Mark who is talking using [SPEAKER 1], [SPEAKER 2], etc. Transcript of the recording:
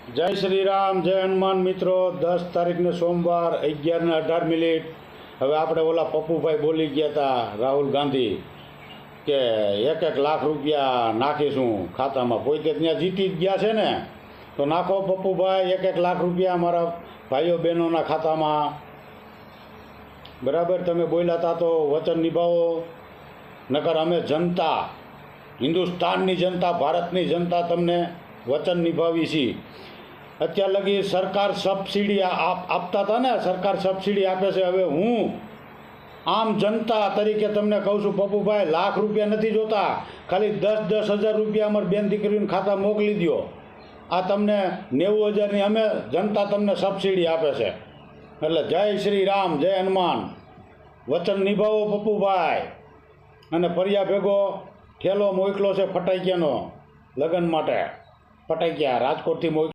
[SPEAKER 1] જય શ્રી રામ, જય હનુમાન. મિત્રો, 10 તારીખને સોમવાર 11:18. હવે આપણે ઓલા પપ્પુભાઈ બોલી ગયા હતા રાહુલ ગાંધી કે 1-1 લાખ રૂપિયા નાખીશું ખાતામાં. પોતે ત્યાં જીતી જ ગયા છે ને, તો નાખો પપ્પુભાઈ 1-1 લાખ રૂપિયા અમારા ભાઈઓ બહેનોના ખાતામાં. બરાબર, તમે બોલ્યા હતા તો વચન નિભાવો, નકર અમે જનતા, હિન્દુસ્તાનની જનતા, ભારતની જનતા તમને વચન નિભાવી છીએ. અત્યાર લગી સરકાર સબસિડી આપતા હતા ને, સરકાર સબસિડી આપે છે. હવે હું આમ જનતા તરીકે તમને કહું છું પપ્પુભાઈ, લાખ રૂપિયા નથી જોતા, ખાલી 10,000 રૂપિયા અમારી બેન દીકરીઓના ખાતા મોકલી દો. આ તમને 90,000ની અમે જનતા તમને સબસિડી આપે છે. એટલે જય શ્રી રામ, જય હનુમાન. વચન નિભાવો પપ્પુભાઈ. અને ફરિયા ભેગો ઠેલો મોકલો છે ફટાકિયાનો લગ્ન માટે. ફટાકિયા રાજકોટથી મોકલો.